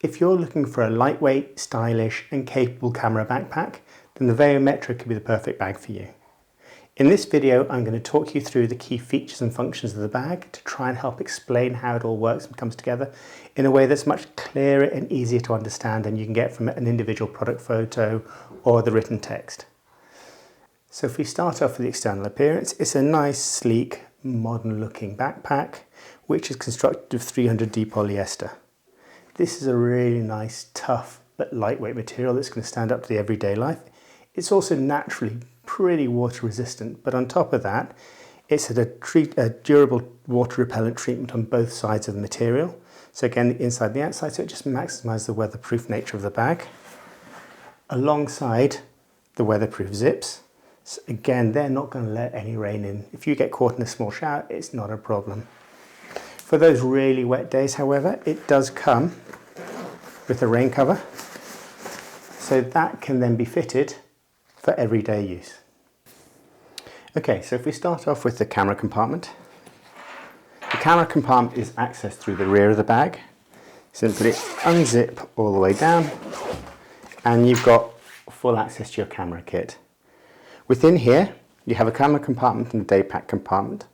If you're looking for a lightweight, stylish and capable camera backpack, then the VEO Metro could be the perfect bag for you. In this video, I'm going to talk you through the key features and functions of the bag to try and help explain how it all works and comes together in a way that's much clearer and easier to understand than you can get from an individual product photo or the written text. So if we start off with the external appearance, it's a nice, sleek, modern looking backpack which is constructed of 300D polyester. This is a really nice, tough but lightweight material that's going to stand up to the everyday life. It's also naturally pretty water resistant, but on top of that, it's had a durable water repellent treatment on both sides of the material. So again, the inside and the outside, so it just maximizes the weatherproof nature of the bag. Alongside the weatherproof zips, so again, they're not going to let any rain in. If you get caught in a small shower, it's not a problem. For those really wet days, however, it does come with a rain cover, so that can then be fitted for everyday use. Okay, so if we start off with the camera compartment. The camera compartment is accessed through the rear of the bag. Simply unzip all the way down and you've got full access to your camera kit. Within here, you have a camera compartment and a day pack compartment.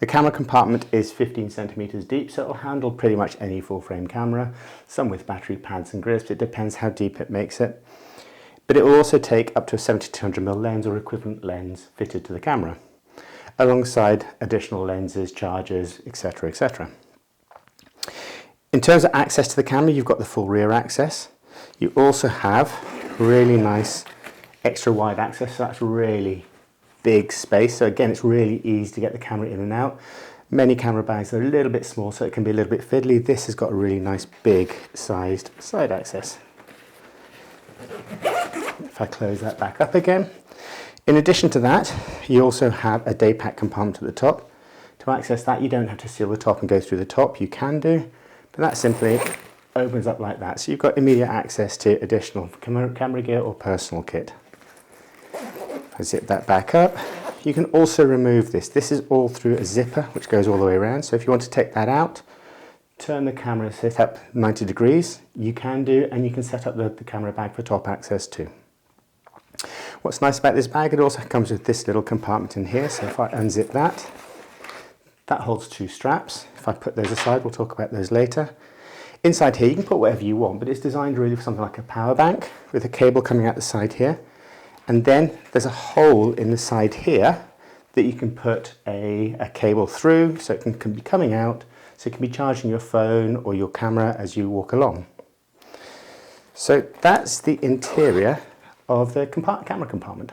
The camera compartment is 15 centimeters deep, so it'll handle pretty much any full frame camera, some with battery pads and grips. It depends how deep it makes it. But it will also take up to a 7200mm lens or equivalent lens fitted to the camera, alongside additional lenses, chargers, etc, etc. In terms of access to the camera, you've got the full rear access. You also have really nice extra wide access, so that's really big space. So again, it's really easy to get the camera in and out. Many camera bags are a little bit small, so it can be a little bit fiddly. This has got a really nice big sized side access. If I close that back up again. In addition to that, you also have a day pack compartment at the top. To access that, you don't have to seal the top and go through the top. You can do, but that simply opens up like that. So you've got immediate access to additional camera gear or personal kit. I zip that back up. You can also remove this. This is all through a zipper which goes all the way around. So if you want to take that out, turn the camera set up 90 degrees, you can do, and you can set up the camera bag for top access too. What's nice about this bag, it also comes with this little compartment in here. So if I unzip that, that holds two straps. If I put those aside, we'll talk about those later. Inside here, you can put whatever you want, but it's designed really for something like a power bank with a cable coming out the side here. And then there's a hole in the side here that you can put a cable through, so it can be coming out, so it can be charging your phone or your camera as you walk along. So that's the interior of the camera compartment.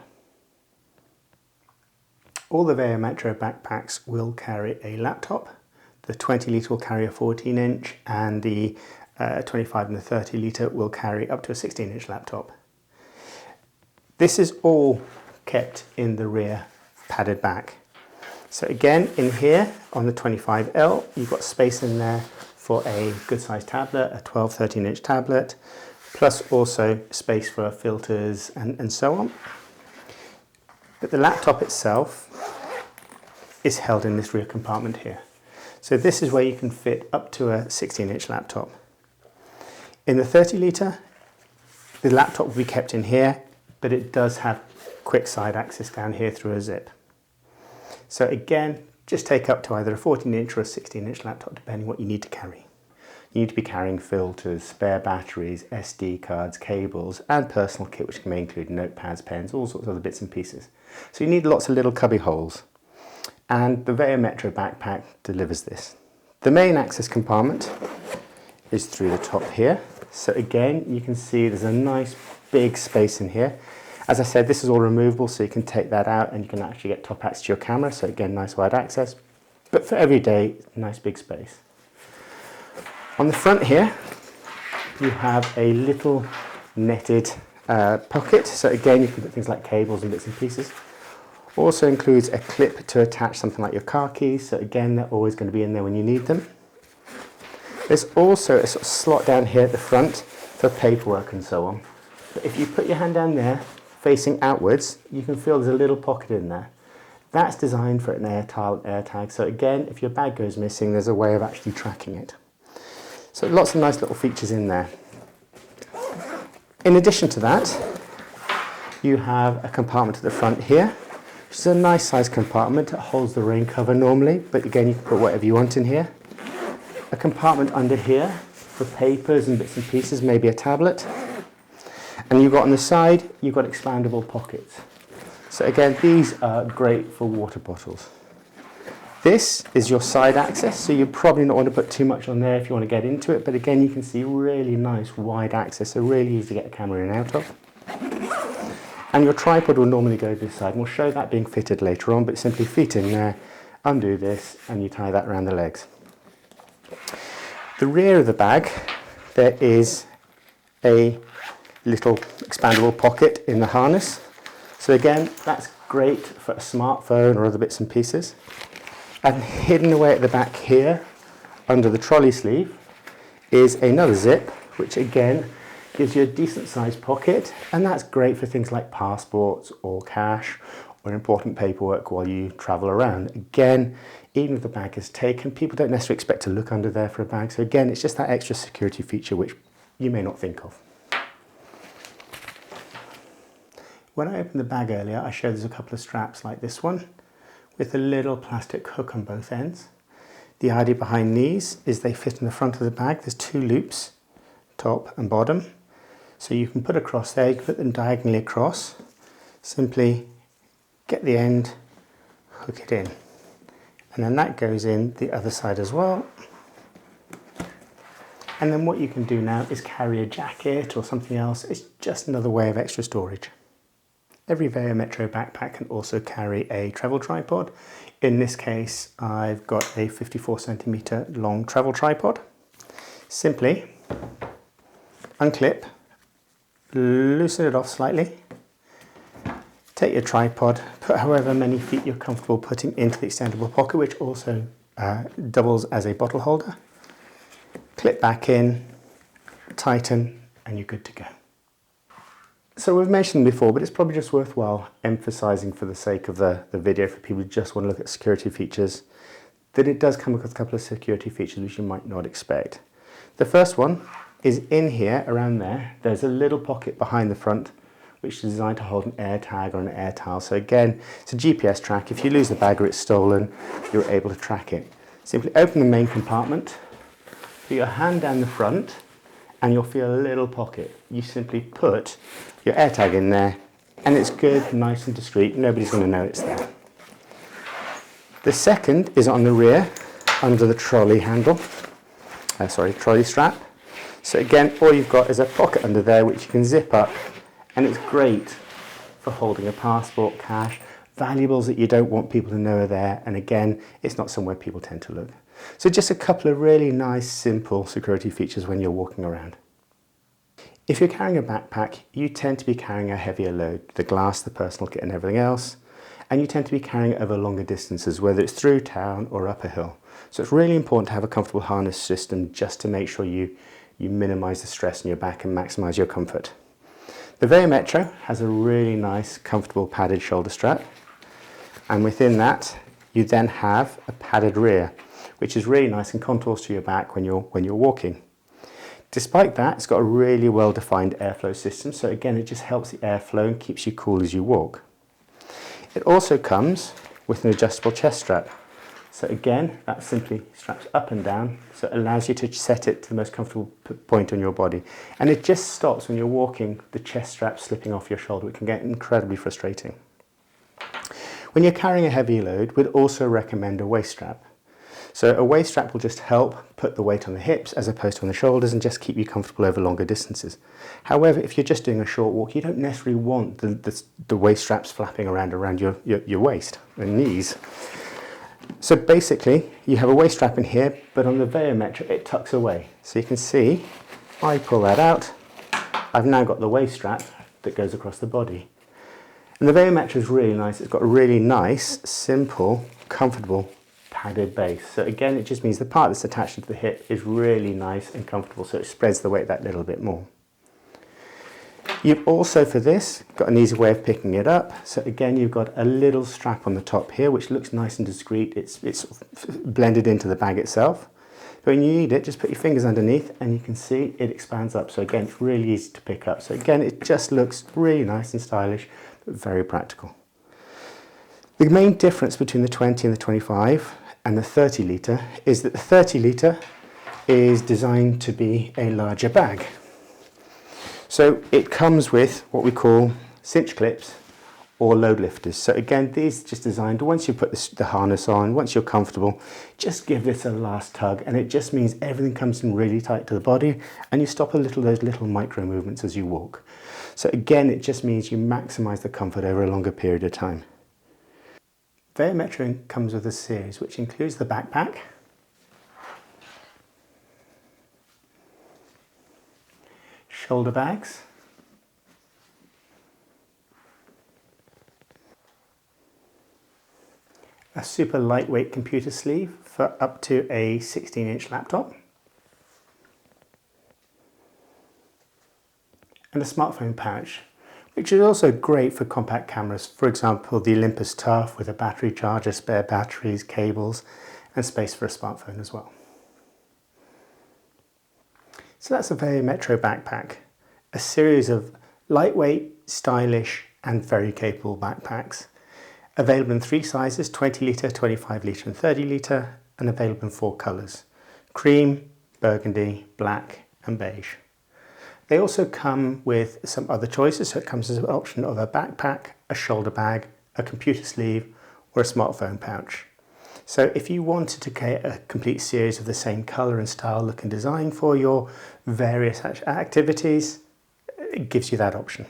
All the VEO Metro backpacks will carry a laptop. The 20 litre will carry a 14-inch and the 25 and the 30 litre will carry up to a 16-inch laptop. This is all kept in the rear padded back. So again, in here on the 25L, you've got space in there for a good sized tablet, a 12, 13-inch tablet, plus also space for filters and so on. But the laptop itself is held in this rear compartment here. So this is where you can fit up to a 16-inch laptop. In the 30 litre, the laptop will be kept in here, but it does have quick side access down here through a zip. So again, just take up to either a 14-inch or a 16-inch laptop, depending what you need to carry. You need to be carrying filters, spare batteries, SD cards, cables, and personal kit, which may include notepads, pens, all sorts of other bits and pieces. So you need lots of little cubby holes. And the VEO Metro backpack delivers this. The main access compartment is through the top here. So again, you can see there's a nice big space in here. As I said, this is all removable, so you can take that out and you can actually get top access to your camera. So again, nice wide access, but for every day, nice big space. On the front here, you have a little netted pocket. So again, you can put things like cables and bits and pieces. Also includes a clip to attach something like your car keys. So again, they're always going to be in there when you need them. There's also a sort of slot down here at the front for paperwork and so on. But if you put your hand down there, facing outwards, you can feel there's a little pocket in there. That's designed for an air tag. So again, if your bag goes missing, there's a way of actually tracking it. So lots of nice little features in there. In addition to that, you have a compartment at the front here, which is a nice sized compartment. It holds the rain cover normally, but again you can put whatever you want in here. A compartment under here for papers and bits and pieces, maybe a tablet. And you've got on the side, you've got expandable pockets. So again, these are great for water bottles. This is your side access, so you probably not want to put too much on there if you want to get into it, but again you can see really nice wide access, so really easy to get the camera in and out of. And your tripod will normally go this side, and we'll show that being fitted later on, but simply feet in there, undo this, and you tie that around the legs. The rear of the bag, there is a little expandable pocket in the harness. So again, that's great for a smartphone or other bits and pieces. And hidden away at the back here, under the trolley sleeve, is another zip, which again gives you a decent sized pocket, and that's great for things like passports or cash or important paperwork while you travel around. Again, even if the bag is taken, people don't necessarily expect to look under there for a bag, so again, it's just that extra security feature which you may not think of. When I opened the bag earlier, I showed there's a couple of straps like this one, with a little plastic hook on both ends. The idea behind these is they fit in the front of the bag. There's two loops, top and bottom. So you can put across there, you can put them diagonally across. Simply get the end, hook it in. And then that goes in the other side as well. And then what you can do now is carry a jacket or something else. It's just another way of extra storage. Every VEO Metro backpack can also carry a travel tripod. In this case, I've got a 54cm long travel tripod. Simply unclip, loosen it off slightly, take your tripod, put however many feet you're comfortable putting into the extendable pocket, which also doubles as a bottle holder. Clip back in, tighten, and you're good to go. So we've mentioned before, but it's probably just worthwhile emphasising for the sake of the video for people who just want to look at security features, that it does come with a couple of security features which you might not expect. The first one is in here, around there, there's a little pocket behind the front which is designed to hold an air tag or an air towel. So again, it's a GPS track. If you lose the bag or it's stolen, you're able to track it. Simply open the main compartment, put your hand down the front, and you'll feel a little pocket. You simply put your AirTag in there, and it's good, nice and discreet. Nobody's going to know it's there. The second is on the rear, under the trolley handle. Trolley strap. So again, all you've got is a pocket under there which you can zip up, and it's great for holding a passport, cash, valuables that you don't want people to know are there. And again, it's not somewhere people tend to look. So just a couple of really nice, simple security features when you're walking around. If you're carrying a backpack, you tend to be carrying a heavier load, the glass, the personal kit and everything else, and you tend to be carrying it over longer distances, whether it's through town or up a hill. So it's really important to have a comfortable harness system just to make sure you minimise the stress on your back and maximise your comfort. The VEO Metro has a really nice, comfortable padded shoulder strap, and within that you then have a padded rear, which is really nice and contours to your back when you're walking. Despite that, it's got a really well-defined airflow system, so again, it just helps the airflow and keeps you cool as you walk. It also comes with an adjustable chest strap. So again, that simply straps up and down, so it allows you to set it to the most comfortable point on your body. And it just stops when you're walking, the chest strap slipping off your shoulder, which can get incredibly frustrating. When you're carrying a heavy load, we'd also recommend a waist strap. So a waist strap will just help put the weight on the hips as opposed to on the shoulders and just keep you comfortable over longer distances. However, if you're just doing a short walk, you don't necessarily want the waist straps flapping around your waist and knees. So basically, you have a waist strap in here, but on the VEO Metro, it tucks away. So you can see, I pull that out, I've now got the waist strap that goes across the body. And the VEO Metro is really nice. It's got a really nice, simple, comfortable padded base. So again, it just means the part that's attached to the hip is really nice and comfortable, so it spreads the weight that little bit more. You've also, for this, got an easy way of picking it up. So again, you've got a little strap on the top here, which looks nice and discreet. It's blended into the bag itself. But when you need it, just put your fingers underneath and you can see it expands up. So again, it's really easy to pick up. So again, it just looks really nice and stylish, but very practical. The main difference between the 20 and the 25 and the 30 litre is that the 30 litre is designed to be a larger bag. So it comes with what we call cinch clips or load lifters. So again, these are just designed, once you put the harness on, once you're comfortable, just give this a last tug, and it just means everything comes in really tight to the body and you stop those little micro movements as you walk. So again, it just means you maximize the comfort over a longer period of time. VEO Metro comes with a series which includes the backpack, shoulder bags, a super lightweight computer sleeve for up to a 16-inch laptop, and a smartphone pouch, which is also great for compact cameras. For example, the Olympus Tough with a battery charger, spare batteries, cables, and space for a smartphone as well. So that's a VEO Metro Backpack, a series of lightweight, stylish, and very capable backpacks. Available in 3 sizes, 20 litre, 25 litre and 30 litre, and available in 4 colours: cream, burgundy, black and beige. They also come with some other choices, so it comes as an option of a backpack, a shoulder bag, a computer sleeve or a smartphone pouch. So if you wanted to get a complete series of the same colour and style, look and design for your various activities, it gives you that option.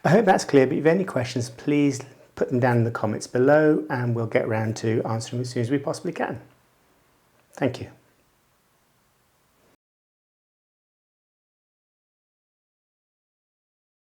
I hope that's clear, but if you have any questions, please put them down in the comments below and we'll get around to answering as soon as we possibly can. Thank you.